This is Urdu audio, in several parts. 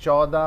14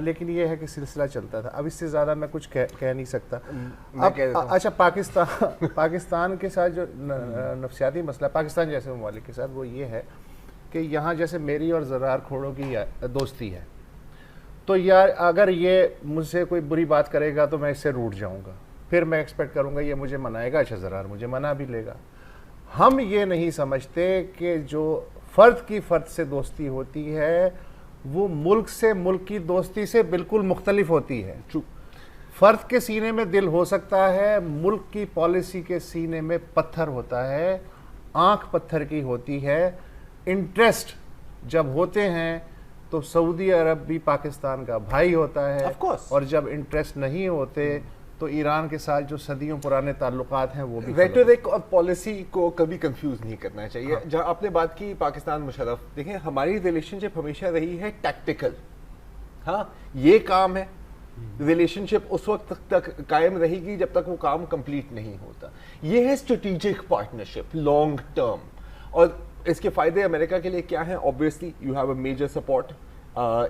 لیکن یہ ہے کہ سلسلہ چلتا تھا. اب اس سے زیادہ میں کچھ کہہ نہیں سکتا. اچھا پاکستان کے ساتھ جو نفسیاتی مسئلہ پاکستان جیسے ممالک کے ساتھ وہ یہ ہے کہ یہاں جیسے میری اور زرار کھوڑوں کی دوستی ہے, تو یار اگر یہ مجھ سے کوئی بری بات کرے گا تو میں اس سے روٹ جاؤں گا, پھر میں ایکسپیکٹ کروں گا یہ مجھے منائے گا, اچھا زرار مجھے منا بھی لے گا. ہم یہ نہیں سمجھتے کہ جو فرد کی فرد سے دوستی ہوتی ہے وہ ملک سے ملک کی دوستی سے بالکل مختلف ہوتی ہے. فرد کے سینے میں دل ہو سکتا ہے, ملک کی پالیسی کے سینے میں پتھر ہوتا ہے, آنکھ پتھر کی ہوتی ہے. انٹرسٹ جب ہوتے ہیں تو سعودی عرب بھی پاکستان کا بھائی ہوتا ہے, اور جب انٹرسٹ نہیں ہوتے تو ایران کے ساتھ جو صدیوں پرانے تعلقات ہیں وہ بھی. ریٹورک اور پالیسی کو کبھی کنفیوز نہیں کرنا چاہیے. جہاں آپ نے بات کی پاکستان مشرف, دیکھیں ہماری ریلیشن شپ ہمیشہ رہی ہے ٹیکٹیکل. ہاں یہ کام ہے, ریلیشن شپ اس وقت تک قائم رہے گی جب تک وہ کام کمپلیٹ نہیں ہوتا. یہ ہے اسٹریٹجک پارٹنرشپ لانگ ٹرم. اور اس کے فائدے امریکہ کے لیے کیا ہیں؟ obviously you have a major support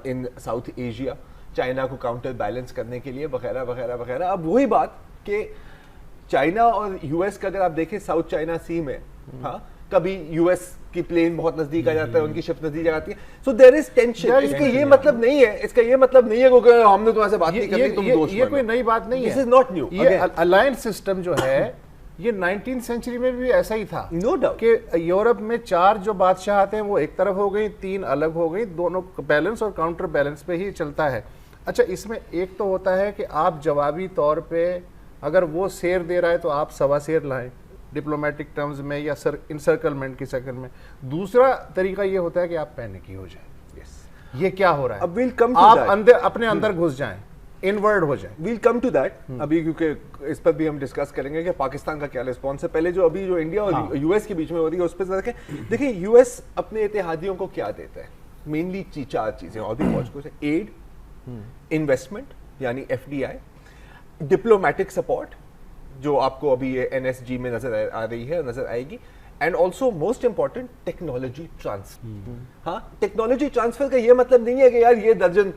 in South Asia, China کو کاؤنٹر بیلنس کرنے کے لیے وغیرہ وغیرہ وغیرہ. اب وہی بات کہ چائنا اور یو ایس کا اگر آپ دیکھیں ساؤتھ چائنا سی میں, ہاں کبھی یو ایس کی پلین بہت نزدیک آ جاتا ہے, ان کی شپ نزدیک آ جاتی ہے. سو دیر از ٹینشن. اس کا یہ مطلب نہیں ہے, اس کا یہ مطلب نہیں ہے کہ ہم نے تمہارے سے بات نہیں کرنی, تم دوست. یہ کوئی نئی بات نہیں ہے. This is not new. یہ الائنس سسٹم جو ہے یہ 19th سینچری میں بھی ایسا ہی تھا. نو ڈاؤٹ کہ یورپ میں 4 جو بادشاہت ہیں وہ ایک طرف ہو گئی, 3 الگ ہو گئی, دونوں بیلنس اور کاؤنٹر بیلنس پہ ہی چلتا ہے. اچھا اس میں ایک تو ہوتا ہے کہ آپ جوابی طور پہ اگر وہ سیر دے رہا ہے تو آپ سوا سیر لائیں ڈپلومیٹک ٹرمز میں یا انسرکلمنٹ کی شکل میں. دوسرا طریقہ یہ ہوتا ہے کہ آپ پینک ہو جائیں, یہ کیا ہو رہا ہے, آپ اپنے اندر گھس جائیں, انورڈ ہو جائیں. ویل کم ٹو دیٹ ابھی, کیونکہ اس پر بھی ہم ڈسکس کریں گے کہ پاکستان کا کیا ریسپانس ہے. پہلے جو ابھی جو انڈیا اور یو ایس کے بیچ میں ہو رہی ہے اس پہ دیکھیں. یو ایس اپنے اتحادیوں کو کیا دیتا ہے؟ مینلی 4 چیزیں اور بھی بہت کچھ ہے. ایڈ, انویسٹمنٹ یعنی FDI, ڈپلومیٹک سپورٹ جو آپ کو ابھی یہ NSG میں نظر آ رہی ہے, نظر آئے گی, and also most important technology transfer. ہاں ٹیکنالوجی ٹرانسفر کا یہ مطلب نہیں ہے کہ یار یہ درجن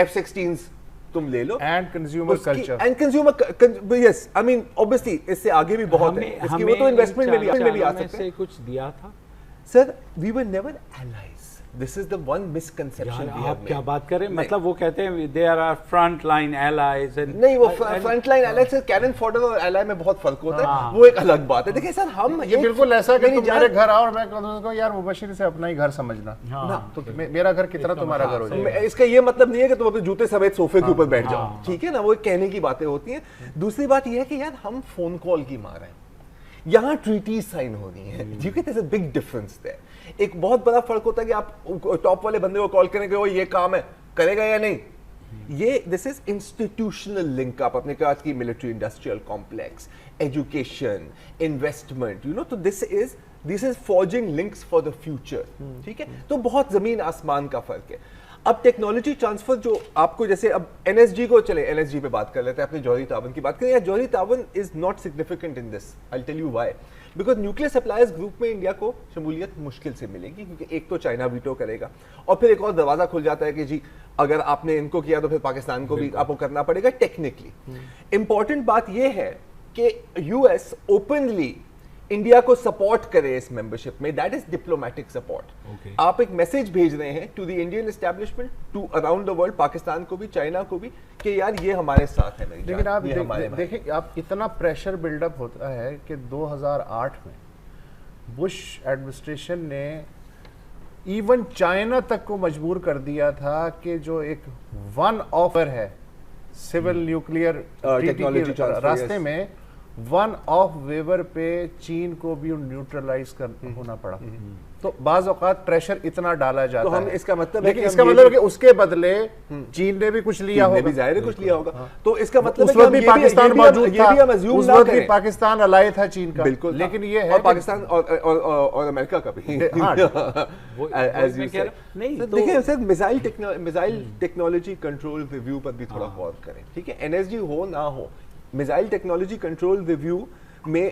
F-16s تم لے لو. End consumer culture, end consumer, yes I mean obviously اس سے آگے بھی بہت ہے. اس کی وہ تو انویسٹمنٹ میں بھی آ سکتے ہیں. کچھ دیا تھا sir, we were never allies. This is the one misconception we have made. آپ کیا بات کریں, مطلب وہ کہتے ہیں there are front line allies. نہیں وہ فرنٹ لائن allies سے کینن فورڈر اور ally میں بہت فرق ہوتا ہے, وہ ایک الگ بات ہے. دیکھیں سر ہم یہ بالکل ایسا کہ تم میرے گھر آؤ اور میں کہوں گا یار مبشر سے اپنا ہی گھر سمجھنا, تو میرا گھر کتنا تمہارا گھر ہو جائے. اس کا یہ مطلب نہیں ہے کہ تم اپنے جوتے سمیت صوفے کے اوپر بیٹھ جاؤ, ٹھیک ہے نا, وہ کہنے کی باتیں ہوتی ہیں. دوسری بات یہ ہے کہ یار ہم فون کال کی مار ہیں, یہاں ٹریٹی سائن ہو رہی ہیں, کیونکہ there's a big difference there. ایک بہت بڑا فرق ہوتا ہے کہ آپ ٹاپ والے بندے کو کال کریں کہ وہ یہ کام ہے کرے گا یا نہیں. یہ دس از انسٹیٹیوشنل لنک اپ, اپنے کہا کی military industrial complex, education, investment, you know, تو this is forging links for the future. ٹھیک ہے, تو بہت زمین آسمان کا فرق ہے. اب ٹیکنالوجی ٹرانسفر جو آپ کو جیسے اب NSG کو چلے NSG پہ بات کر لیتے ہیں, اپنے جوہری تعاون کی بات کریں. یا جوہری تعاون is not significant in this, I tell you why. Because nuclear suppliers group میں انڈیا کو شمولیت مشکل سے ملے گی, کیونکہ ایک تو چائنا ویٹو کرے گا, اور پھر ایک اور دروازہ کھل جاتا ہے کہ جی اگر آپ نے ان کو کیا تو پھر پاکستان کو بھی آپ کو کرنا پڑے گا ٹیکنیکلی. امپورٹنٹ بات یہ ہے کہ US اوپنلی انڈیا کو سپورٹ کرے اس ممبرشپ میں, دیٹ از ڈپلومیٹک سپورٹ. آپ ایک میسج بھیج رہے ہیں to the Indian establishment, to around the world, Pakistan کو بھی, چائنا کو بھی, کہ یار یہ ہمارے ساتھ ہے. لیکن آپ دیکھیں آپ اتنا پریشر بلڈ اپ ہوتا ہے کہ 2008 میں بش ایڈمنسٹریشن نے ایون چائنا تک کو مجبور کر دیا تھا کہ جو ایک ون آفر ہے سول نیوکلیئر ٹیکنالوجی راستے میں, ون آف ویور پہ چین کو بھی نیوٹرلائز ہونا پڑا. تو بعض اوقات پریشر اتنا ڈالا جاتا ہے, اس کا مطلب لیکن اس کا مطلب ہے کہ اس کے بدلے چین نے بھی کچھ لیا ہوگا, ظاہر ہے کچھ لیا ہوگا. تو اس کا مطلب اس وقت بھی پاکستان موجود تھا, اس وقت بھی پاکستان الائی تھا چین کا, بالکل. لیکن یہ ہے اور پاکستان اور امریکہ کا بھی. دیکھیں سر, میزائل ٹیکنالوجی کنٹرول ریویو پر بھی تھوڑا غور کریں, ٹھیک ہے. NSG ہو نہ ہو, میزائل ٹیکنالوجی کنٹرول ریویو میں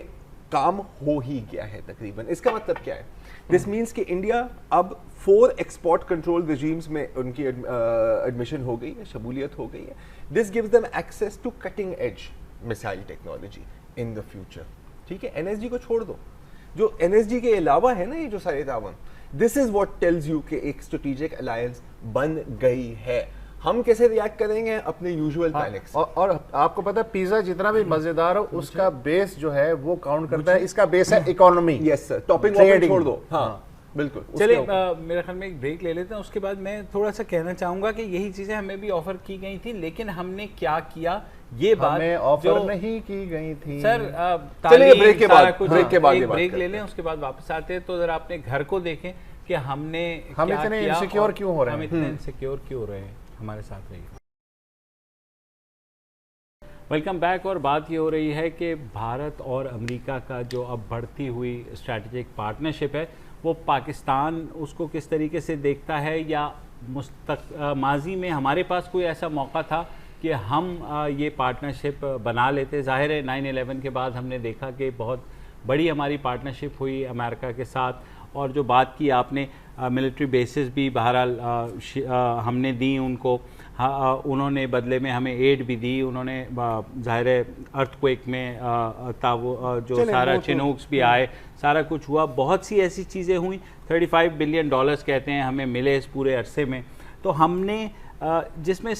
کام ہو ہی گیا ہے تقریباً. اس کا مطلب کیا ہے؟ This means کہ انڈیا اب 4 ایکسپورٹ کنٹرول رجیمز میں ان کی ایڈمیشن ہو گئی ہے, شمولیت ہو گئی ہے. This gives them access to cutting edge missile technology in the future. ٹھیک ہے, NSG کو چھوڑ دو, جو NSG کے علاوہ ہے نا یہ جو سارے تعاون, this is what tells you کہ ایک اسٹریٹجک الائنس بن گئی ہے. ہم کیسے ریاکٹ کریں گے اپنے یوزول پینکس. اور آپ کو پتا پیزا جتنا بھی مزیدار ہو اس کا بیس جو ہے وہ کاؤنٹ کرتا ہے, اس کا بیس ہے اکانومی. یس سر, ٹاپنگ واپنگ چھوڑ دو. ہاں بالکل. چلے میرے خیال میں ایک بریک لے لیتے ہیں, اس کے بعد میں تھوڑا سا کہنا چاہوں گا کہ یہی چیزیں ہمیں بھی آفر کی گئی تھی, لیکن ہم نے کیا کیا یہ بات ہمیں آفر نہیں کی گئی تھی. سر چلیے بریک کے بعد بریک لے لیں, اس کے بعد واپس آتے ہیں تو ذرا اپنے گھر کو دیکھیں کہ ہم اتنے انسیکیور کیوں ہو رہے ہیں, ہم اتنے انسیکیور کیوں ہو رہے ہیں. ہمارے ساتھ رہیے. Welcome back. اور بات یہ ہو رہی ہے کہ بھارت اور امریکہ کا جو اب بڑھتی ہوئی اسٹریٹجک پارٹنرشپ ہے وہ پاکستان اس کو کس طریقے سے دیکھتا ہے, یا ماضی میں ہمارے پاس کوئی ایسا موقع تھا کہ ہم یہ پارٹنرشپ بنا لیتے. ظاہر ہے 9/11 کے بعد ہم نے دیکھا کہ بہت بڑی ہماری پارٹنرشپ ہوئی امریکہ کے ساتھ, اور جو بات کی آپ نے ملٹری بیسز بھی بہرحال ہم نے دی ان کو, انہوں نے بدلے میں ہمیں ایڈ بھی دی. انہوں نے ظاہر ارتھ کویک میں جو سارا چنوکس بھی آئے, سارا کچھ ہوا, بہت سی ایسی چیزیں ہوئیں. $35 بلین کہتے ہیں ہمیں ملے اس پورے عرصے میں. تو ہم نے جس میں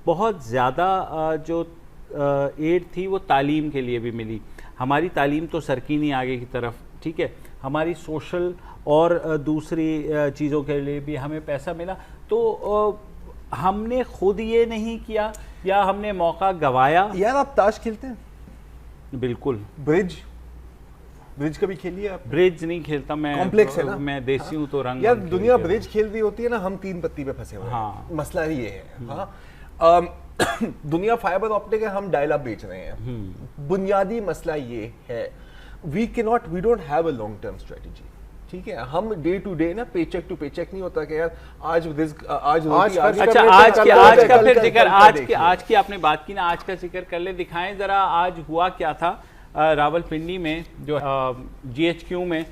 بہت زیادہ جو ایڈ تھی وہ تعلیم کے لیے بھی ملی. ہماری تعلیم تو سرکینی آگے کی طرف, ٹھیک ہے, ہماری سوشل اور دوسری چیزوں کے لیے بھی ہمیں پیسہ ملا. تو ہم نے خود یہ نہیں کیا یا ہم نے موقع گوایا. یار آپ تاش کھیلتے ہیں؟ بالکل. برج کبھی کھیلی ہے آپ؟ برج نہیں کھیلتا میں, کمپلیکس ہے نا, میں دیسی ہوں تو رنگ. یار دنیا برج کھیل رہی ہوتی ہے نا, ہم 3 پتی پہ پھنسے ہوئے ہیں. مسئلہ یہ ہے. ہاں دنیا فائبر آپٹک ہے, ہم ڈائل اپ بیچ رہے ہیں. بنیادی مسئلہ یہ ہے we don't have a long term strategy. ٹھیک ہے, ہم ڈے ٹو ڈے نا پے چیک ٹو پے چیک نہیں ہوتا کہ یار آج کا پھر ذکر, آج کی آپ نے بات کی نا, آج کا ذکر کر لیں. دکھائیں ذرا آج ہوا کیا تھا راول پنڈی میں, جو GHQ میں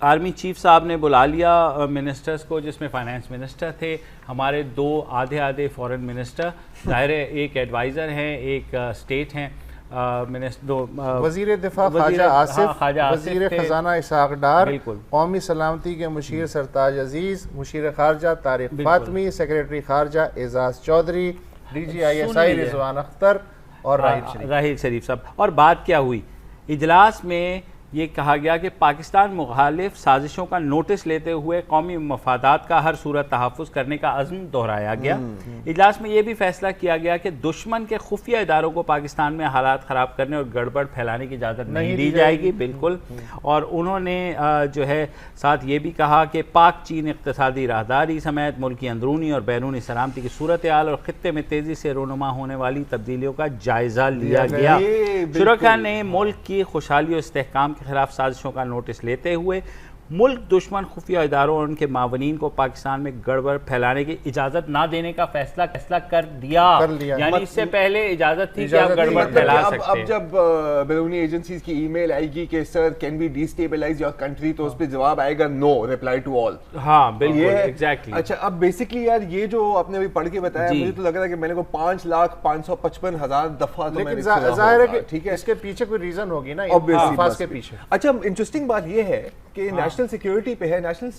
آرمی چیف صاحب نے بلا لیا منسٹرز کو, جس میں فائنانس منسٹر تھے, ہمارے 2 آدھے فورن منسٹر, ظاہر ہے ایک ایڈوائزر ہیں, ایک اسٹیٹ ہیں, وزیر دفاع خواجہ آصف, وزیر خزانہ اسحاق ڈار, قومی سلامتی کے مشیر سرتاج عزیز, مشیر خارجہ طارق فاطمی, سیکریٹری خارجہ اعزاز چودھری, DGI رضوان اختر اور راحیل شریف صاحب. اور بات کیا ہوئی اجلاس میں؟ یہ کہا گیا کہ پاکستان مخالف سازشوں کا نوٹس لیتے ہوئے قومی مفادات کا ہر صورت تحفظ کرنے کا عزم دہرایا گیا. اجلاس میں یہ بھی فیصلہ کیا گیا کہ دشمن کے خفیہ اداروں کو پاکستان میں حالات خراب کرنے اور گڑبڑ پھیلانے کی اجازت نہیں دی جائے گی. بالکل. اور انہوں نے جو ہے ساتھ یہ بھی کہا کہ پاک چین اقتصادی راہداری سمیت ملکی اندرونی اور بیرونی سلامتی کی صورتحال اور خطے میں تیزی سے رونما ہونے والی تبدیلیوں کا جائزہ لیا گیا. شرکا نے ملک کی خوشحالی اور استحکام خلاف سازشوں کا نوٹس لیتے ہوئے ملک دشمن خفیہ اداروں اور ان کے معاونین کو پاکستان میں گڑبڑ پھیلانے کی اجازت نہ دینے کا فیصلہ کر دیا. یعنی اس سے پہلے اجازت تھی کہ آپ گڑبڑ پھیلا سکتے. اب جب بیرونی ایجنسیز کی ای میل آئے گی کہ sir can we destabilise your country, تو اس پہ جواب آئے گا نو, ریپلائی ٹو آل. ہاں بالکل, ایگزیکٹلی. اچھا اب بیسکلی یار یہ جو آپ نے ابھی پڑھ کے بتایا, مجھے تو لگ رہا ہے کہ میں نے کو 5,555,000 دفعہ تو میں نے سنا. ظاہر ہے کہ ٹھیک ہے, اس کے پیچھے کوئی ریزن ہوگی نا الفاظ کے پیچھے. اچھا انٹرسٹنگ بات یہ ہے کہ نیشنل سیکیورٹی پہ ہے, نیشنل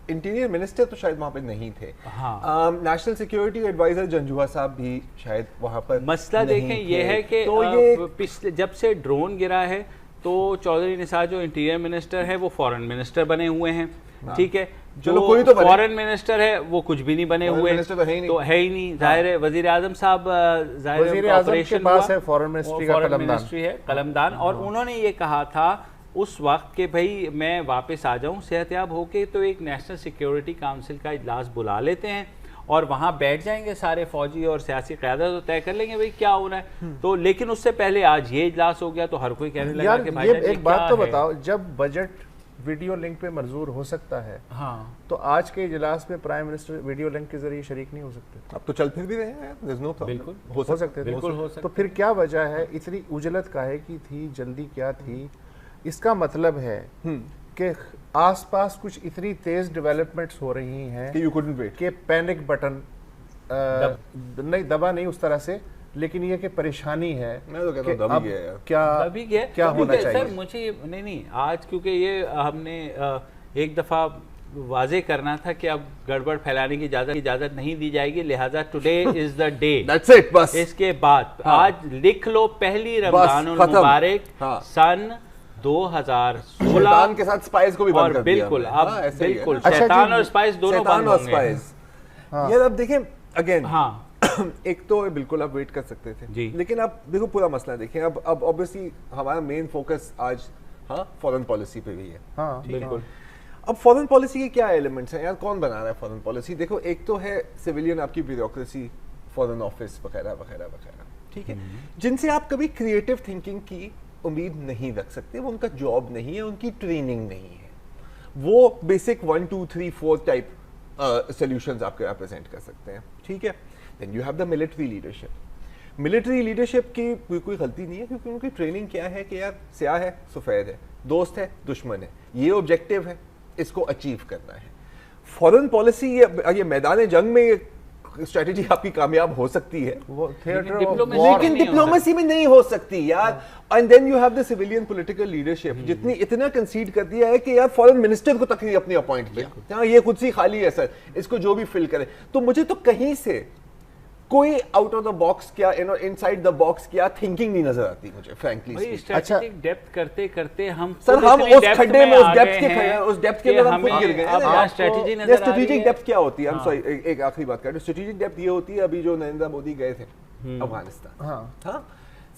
انٹیریئر منسٹر تو شاید وہاں پہ نہیں تھے, نیشنل سیکیورٹی ایڈوائزر جنجوہا صاحب بھی شاید وہاں پر. مسئلہ دیکھیں یہ ہے کہ جب سے ڈرون گرا ہے تو چودھری نثار جو انٹیریئر منسٹر ہے وہ فورن منسٹر بنے ہوئے ہیں. ٹھیک ہے, جو فورن منسٹر ہے وہ کچھ بھی نہیں بنے ہوئے, تو ہے ہی نہیں. ظاہر ہے وزیر اعظم صاحب وزیر اعظم کے پاس ہے فورن منسٹری ہے قلمدان, اور انہوں نے یہ کہا تھا اس وقت کہ بھائی میں واپس آ جاؤں صحتیاب ہو کے تو ایک نیشنل سیکیورٹی کاؤنسل کا اجلاس بلا لیتے ہیں اور وہاں بیٹھ جائیں گے سارے فوجی اور سیاسی قیادت, تو طے کر لیں گے بھائی کیا ہو رہا ہے. تو لیکن اس سے پہلے آج یہ اجلاس ہو گیا تو ہر کوئی کہنے لگا کہ بھائی ایک بات تو بتاؤ, جب بجٹ ویڈیو لنک پہ منظور ہو سکتا ہے تو آج کے اجلاس میں پرائم منسٹر ویڈیو لنک کے ذریعے شریک نہیں ہو سکتے؟ اب تو چل پھر بھی رہے ہیں. بالکل ہو سکتے تھے. تو پھر کیا وجہ ہے اتنی عجلت کاہے کی تھی, جلدی کیا تھی؟ اس کا مطلب ہے کہ آس پاس کچھ اتنی تیز ڈیولپمنٹس ہو رہی ہیں کہ you couldn't wait. کہ پینک بٹن نہیں دبا نہیں اس طرح سے, لیکن یہ کہ پریشانی ہے میں تو کہتا ہوں دبی گیا کیا کیا ہونا چاہیے. سر مجھے نہیں آج کیونکہ یہ ہم نے ایک دفعہ واضح کرنا تھا کہ اب گڑبڑ پھیلانے کی اجازت نہیں دی جائے گی, لہٰذا ٹوڈے از دا ڈے. اس کے بعد آج لکھ لو پہلی رمضان المبارک سن 2016 شیطان کے ساتھ سپائس کو بھی بند کر دیا. بالکل اب بالکل شیطان اور سپائس دونوں بند ہوں گے. یار اب دیکھیں اگین ایک تو بالکل آپ ویٹ کر سکتے تھے, لیکن اب دیکھو پورا مسئلہ دیکھیں. اب obviously ہمارا مین فوکس آج فورن پالیسی پہ بھی ہے. بالکل. اب فورن پالیسی کے کیا ایلیمنٹس ہیں یار, کون بنا رہا ہے فورن پالیسی؟ دیکھو ایک تو ہے سویلین آپ کی بیوروکریسی, فورن آفس وغیرہ وغیرہ وغیرہ, ٹھیک ہے, جن سے آپ کبھی کریٹو تھنکنگ کی امید نہیں رکھ سکتے. وہ ان کا جاب نہیں ہے, ان کی ٹریننگ نہیں ہے. وہ بیسک 1 2 3 4 ٹائپ سولوشنز آپ کے پریزنٹ کر سکتے ہیں, ٹھیک ہے. Then you have the military leadership. Military leadership کی کوئی غلطی نہیں ہے, کیونکہ ان کی ٹریننگ کیا ہے کہ یار سیاہ ہے سفید ہے, دوست ہے دشمن ہے, یہ آبجیکٹو ہے, اس کو اچیو کرنا ہے. فورن پالیسی یہ میدان جنگ میں اسٹریٹجی آپ کی کامیاب ہو سکتی ہے, لیکن ڈپلومیسی میں نہیں ہو سکتی یار. And then you have the civilian political leadership اتنا کنسیڈ کر دیا ہے کہ یار فورن منسٹر کو تک نہیں اپنی اپوائنٹ کیا, یہ خود سی خالی ہے سر, اس کو جو بھی فل کرے. تو مجھے تو کہیں سے کوئی آؤٹ آف دا باکس کیا انسائڈ دا باکس کیا تھنکنگ نہیں نظر آتی مجھے فرینکلی. اسٹریٹجک ڈیپتھ کرتے کرتے ہم سر ہم اس کھڈے میں اس ڈیپتھ کے اندر ہم خود گر گئے. اسٹریٹجک ڈیپتھ کیا ہوتی ہے؟ ہم سوری ایک آخری بات کر رہے ہیں. اسٹریٹجک ڈیپتھ یہ ہوتی ہے ابھی جو نریندر مودی گئے تھے افغانستان, ہاں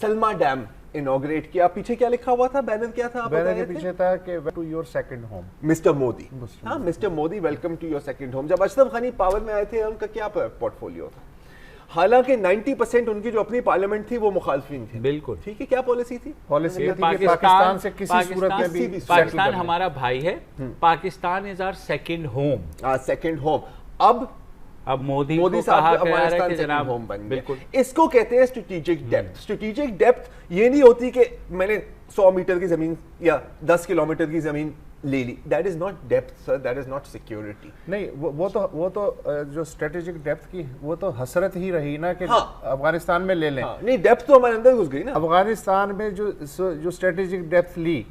سلما ڈیم انوگریٹ کیا, پیچھے کیا لکھا ہوا تھا, بینر کیا تھا؟ بینر کے پیچھے تھا کہ to your second home mister Modi. ہاں mister Modi welcome to your second home. جب اشرف غنی پاور میں آئے تھے ان کا کیا پورٹ فولیو تھا؟ حالانکہ 90% ان کی جو اپنی پارلیمنٹ تھی وہ مخالفین تھے. بالکل ٹھیک ہے. کیا پالیسی تھی؟ پالیسی تھی کہ پاکستان سے کسی صورت میں بھی, پاکستان ہمارا بھائی ہے, Pakistan is our second home. Second home. اب مودی صاحب افغانستان سیکنڈ ہوم بن گیا. اس کو کہتے ہیں اسٹریٹجک ڈیپتھ. اسٹریٹجک ڈیپتھ یہ نہیں ہوتی کہ میں نے 100 میٹر کی زمین یا 10 کلومیٹر کی زمین لے لی. That is not depth sir, that is not security. نہیں وہ تو جو اسٹریٹجک ڈیپتھ کی وہ تو حسرت ہی رہی نا کہ افغانستان میں لے لیں. نہیں ڈیپتھ تو ہمارے اندر گھس گئی نا. افغانستان میں جو اسٹریٹجک ڈیپتھ لی,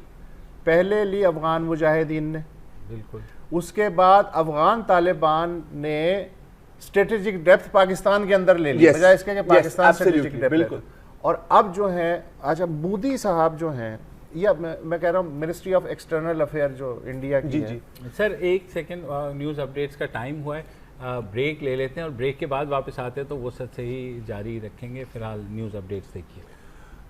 پہلے لی افغان مجاہدین نے, بالکل, اس کے بعد افغان طالبان نے اسٹریٹجک ڈیپتھ پاکستان کے اندر لے لی, بجائے اس کے کہ پاکستان اسٹریٹجک ڈیپتھ. اور اب جو ہے اچھا مودی صاحب جو ہیں, یا میں کہہ رہا ہوں منسٹری آف ایکسٹرنل افیئر جو انڈیا کی ہے. سر ایک سیکنڈ, نیوز اپڈیٹس کا ٹائم ہوا ہے, بریک لے لیتے ہیں اور بریک کے بعد واپس آتے ہیں تو وہ سب سے ہی جاری رکھیں گے. فی الحال نیوز اپڈیٹس دیکھیے.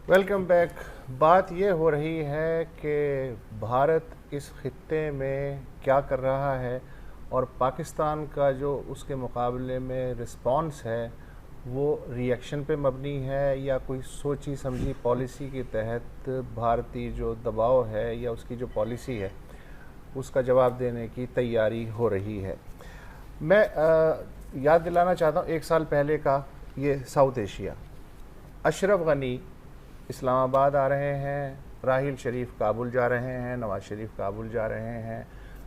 Welcome back. بات یہ ہو رہی ہے کہ بھارت اس خطے میں کیا کر رہا ہے اور پاکستان کا جو اس کے مقابلے میں رسپانس ہے وہ ری ایکشن پہ مبنی ہے یا کوئی سوچی سمجھی پالیسی کے تحت بھارتی جو دباؤ ہے یا اس کی جو پالیسی ہے اس کا جواب دینے کی تیاری ہو رہی ہے. میں یاد دلانا چاہتا ہوں 1 سال پہلے کا یہ ساؤتھ ایشیا. اشرف غنی اسلام آباد آ رہے ہیں, راحیل شریف کابل جا رہے ہیں, نواز شریف کابل جا رہے ہیں.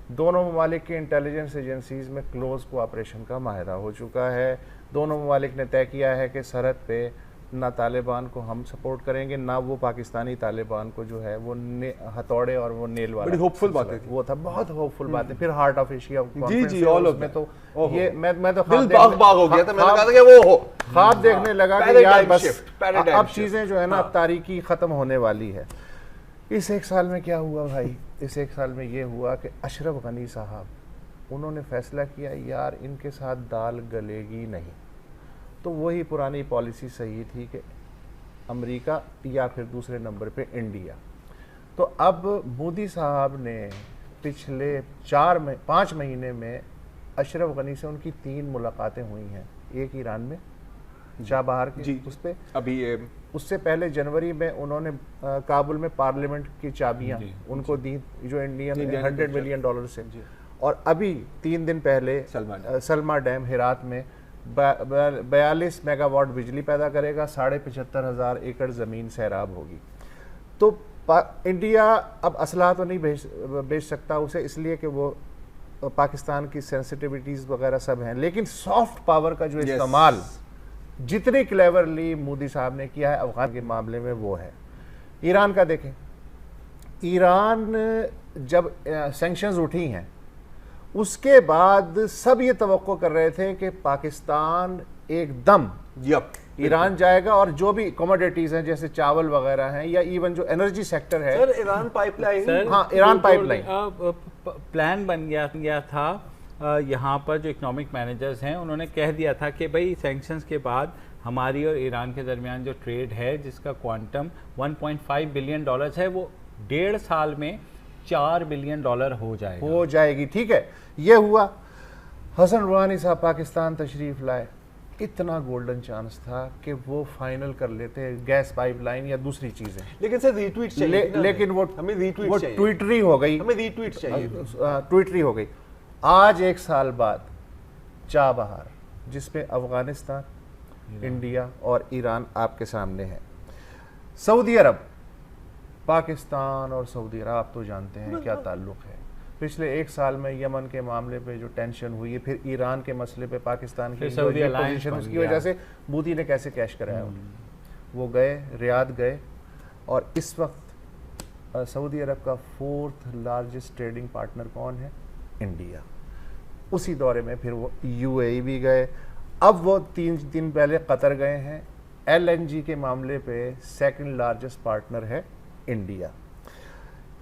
دونوں ممالک کی انٹیلیجنس ایجنسیز میں کلوز کوآپریشن کا معاہدہ ہو چکا ہے. دونوں ممالک نے طے کیا ہے کہ سرحد پہ نہ طالبان کو ہم سپورٹ کریں گے نہ وہ پاکستانی طالبان کو جو ہے وہ ہتھوڑے اور وہ نیل والا. بڑی ہوپ فل باتیں تھی. وہ تھا بہت ہوپ فل باتیں. پھر ہارٹ آف ایشیا جی آل آف میں تو یہ میں تو دل باغ باغ ہو گیا تھا. میں نے کہا تھا کہ وہ ہو خواب دیکھنے لگا کہ یار بس اب چیزیں جو ہے نا اب تاریکی ختم ہونے والی ہے. اس 1 سال میں کیا ہوا بھائی؟ اس 1 سال میں یہ ہوا کہ اشرف غنی صاحب انہوں نے فیصلہ کیا یار ان کے ساتھ دال گلے گی نہیں. تو وہی پرانی پالیسی صحیح تھی کہ امریکہ یا پھر دوسرے نمبر پہ انڈیا. تو اب مودی صاحب نے پچھلے 5 مہینے میں اشرف غنی سے ان کی 3 ملاقاتیں ہوئی ہیں. ایک ایران میں چابہار کی اس پہ, ابھی اس سے پہلے جنوری میں انہوں نے کابل میں پارلیمنٹ کی چابیاں ان کو دی جو انڈین $100 ملین سے. اور ابھی 3 دن پہلے سلما ڈیم ہرات میں 42 میگا واٹ بجلی پیدا کرے گا, 75,500 ایکڑ زمین سیراب ہوگی. تو انڈیا اب اسلحہ تو نہیں بیچ سکتا اسے، اس لیے کہ وہ پاکستان کی سینسٹیوٹیز وغیرہ سب ہیں، لیکن سافٹ پاور کا جو استعمال جتنی کلیورلی مودی صاحب نے کیا ہے افغان کے معاملے میں وہ ہے۔ ایران کا دیکھیں، ایران جب سینکشنز اٹھی ہیں اس کے بعد سب یہ توقع کر رہے تھے کہ پاکستان ایک دم ایران جائے گا، اور جو بھی کوموڈیٹیز ہیں جیسے چاول وغیرہ ہیں یا ایون جو انرجی سیکٹر ہے، ایران پائپ لائن، ہاں ایران پائپ لائن پلان بن گیا تھا۔ یہاں پر جو اکنامک مینیجرز ہیں انہوں نے کہہ دیا تھا کہ بھئی سینکشنز کے بعد ہماری اور ایران کے درمیان جو ٹریڈ ہے جس کا کوانٹم 1.5 بلین ڈالرز ہے وہ 1.5 سال میں 4 بلین ڈالر ہو جائے گی۔ ٹھیک ہے، یہ ہوا۔ حسن روحانی صاحب پاکستان تشریف لائے، اتنا گولڈن چانس تھا کہ وہ فائنل کر لیتے گیس پائپ لائن یا دوسری چیزیں، لیکن سر ری ٹویٹ چاہیے، لیکن وہ ٹویٹری ہو گئی، ہمیں ری ٹویٹ چاہیے، ٹویٹری ہو گئی۔ آج 1 سال بعد چابہار جس میں افغانستان، انڈیا اور ایران آپ کے سامنے ہے، سعودی عرب، پاکستان اور سعودی عرب آپ تو جانتے ہیں کیا تعلق ہے۔ پچھلے 1 سال میں یمن کے معاملے پہ جو ٹینشن ہوئی ہے، پھر ایران کے مسئلے پہ پاکستان کی پوزیشن، اس کی وجہ سے مودی نے کیسے کیش کرایا، وہ گئے ریاض گئے، اور اس وقت سعودی عرب کا 4th لارجسٹ ٹریڈنگ پارٹنر کون ہے؟ انڈیا۔ اسی دورے میں پھر وہ UAE بھی گئے، اب وہ 3 دن پہلے قطر گئے ہیں۔ LNG کے معاملے پہ 2nd لارجسٹ پارٹنر ہے انڈیا۔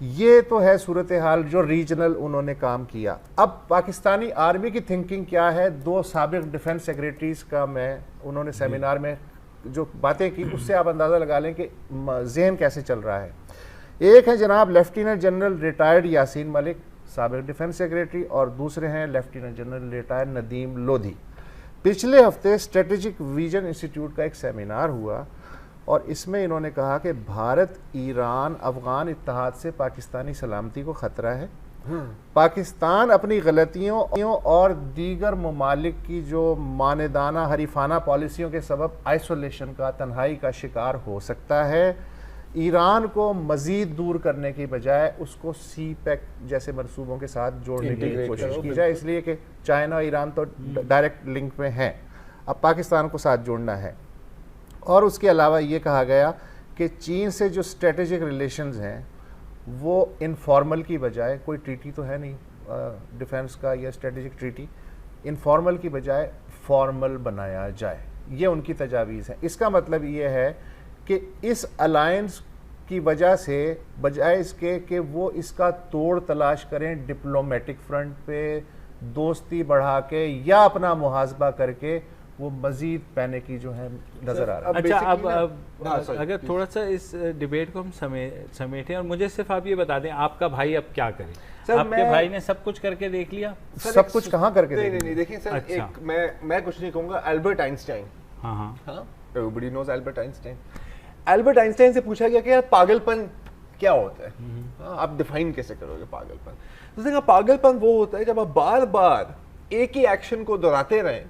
یہ تو ہے صورتحال جو ریجنل انہوں نے کام کیا۔ اب پاکستانی آرمی کی تھنکنگ کیا ہے؟ 2 سابق ڈیفنس سیکریٹریز کا انہوں نے سیمینار میں جو باتیں کی اس سے آپ اندازہ لگا لیں کہ ذہن کیسے چل رہا ہے۔ ایک ہے جناب lieutenant general retired Yasin Malik, سابق ڈیفنس سیکریٹری، اور دوسرے ہیں lieutenant general retired Nadeem Lodhi. پچھلے ہفتے اسٹریٹجک ویژن انسٹیٹیوٹ کا ایک سیمینار ہوا، اور اس میں انہوں نے کہا کہ بھارت ایران افغان اتحاد سے پاکستانی سلامتی کو خطرہ ہے۔ پاکستان اپنی غلطیوں اور دیگر ممالک کی جو ماندانہ حریفانہ پالیسیوں کے سبب آئسولیشن کا، تنہائی کا شکار ہو سکتا ہے۔ ایران کو مزید دور کرنے کی بجائے اس کو سی پیک جیسے منصوبوں کے ساتھ جوڑنے کی کوشش کی جائے، اس لیے کہ چائنا اور ایران تو ڈائریکٹ لنک میں ہیں، اب پاکستان کو ساتھ جوڑنا ہے۔ اور اس کے علاوہ یہ کہا گیا کہ چین سے جو اسٹریٹجک ریلیشنز ہیں وہ انفارمل کی بجائے، کوئی ٹریٹی تو ہے نہیں ڈیفنس کا یا اسٹریٹجک ٹریٹی، انفارمل کی بجائے فارمل بنایا جائے، یہ ان کی تجاویز ہے۔ اس کا مطلب یہ ہے کہ اس الائنس کی وجہ سے بجائے اس کے کہ وہ اس کا توڑ تلاش کریں ڈپلومیٹک فرنٹ پہ، دوستی بڑھا کے یا اپنا محاسبہ کر کے، وہ مزید پینے کی جو ہے نظر آ رہا ہے۔ اچھا، اب اگر تھوڑا سا اس ڈیبیٹ کو ہم سمیٹیں، اور مجھے صرف آپ یہ بتا دیں آپ کا بھائی اب کیا کرے؟ آپ کے بھائی نے سب کچھ کر کے دیکھ لیا؟ سب کچھ کہاں کر کے نہیں، دیکھیں سر، ایک میں کچھ نہیں کہوں گا، البرٹ آئنسٹائن، ہاں ایوریبڈی نوز البرٹ آئنسٹائن۔ البرٹ آئنسٹائن سے پوچھا گیا کہ یار پاگل پن کیا ہوتا ہے، آپ ڈیفائن کیسے کرو گے پاگل پن؟ اس نے کہا پاگل پن وہ ہوتا ہے جب آپ بار بار ایک ہی ایکشن کو دہراتے رہیں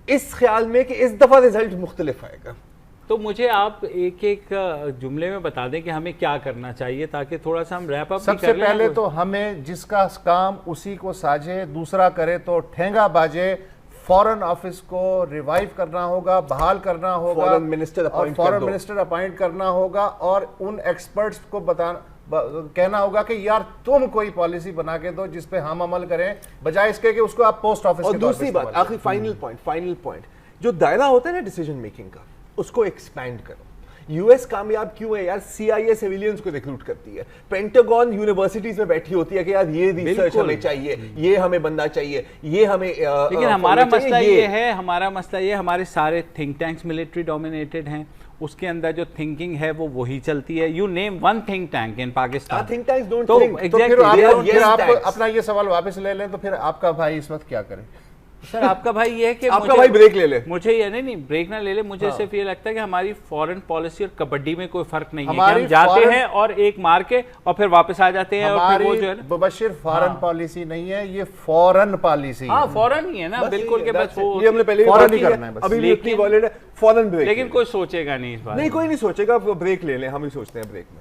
اس خیال میں کہ اس دفعہ ریزلٹ مختلف آئے گا۔ تو مجھے آپ ایک ایک جملے میں بتا دیں کہ ہمیں کیا کرنا چاہیے تاکہ تھوڑا سا ہم ریپ اپ سب سے پہلے تو ہمیں جس کا کام اسی کو ساجھے، دوسرا کرے تو ٹھینگا باجے، فورن آفس کو ریوائیو کرنا ہوگا، بحال کرنا ہوگا، فورن منسٹر اپائنٹ کرنا ہوگا، اور ان ایکسپرٹس کو کہنا ہوگا کہ یار تم کوئی پالیسی بنا کے دو جس پہ ہم عمل کریں، بجائے اس کے کہ اس کو آپ پوسٹ آفس۔ اور دوسری بات، آخری فائنل پوائنٹ، جو دائرہ ہوتا ہے نا ڈیسیجن میکنگ کا، اس کو ایکسپینڈ کرو۔ US کامیاب کیوں ہے یار؟ CIA سیویلینز کو ریکروٹ کرتی ہے، پینٹاگون یونیورسٹیز میں بیٹھی ہوتی ہے کہ یار یہ ریسرچ ہمیں چاہیے، یہ ہمیں بندہ چاہیے، یہ ہمیں۔ لیکن ہمارا مسئلہ یہ ہے، ہمارے سارے تھنک ٹینکس ملٹری ڈومینیٹڈ ہیں، اس کے اندر جو تھنکنگ ہے وہ وہی چلتی ہے۔ You name one think tank in Pakistan, think tanks don't تو پھر آپ اپنا یہ سوال واپس لے لیں تو پھر آپ کا بھائی اس وقت کیا کرے؟ سر آپ کا بھائی یہ ہے کہ آپ کا بھائی بریک لے لے، مجھے یہ نہیں بریک نہ لے لے، مجھے صرف یہ لگتا ہے کہ ہماری فورن پالیسی اور کبڈی میں کوئی فرق نہیں ہے کہ ہم جاتے ہیں اور ایک مار کے اور پھر واپس آ جاتے ہیں، اور پھر وہ جو ہے مبشر فورن پالیسی نہیں ہے، یہ فورن پالیسی ہے۔ ہاں فورن ہی ہے نا، بالکل کہ بس وہ یہ ہم نے پہلے فورن ہی کرنا ہے بس، ابھی بھی اتنی وائلنٹ ہے، فورن بریک۔ لیکن کوئی سوچے گا نہیں اس بات، نہیں کوئی نہیں سوچے گا، بریک لے لیں، ہم ہی سوچتے ہیں بریک میں۔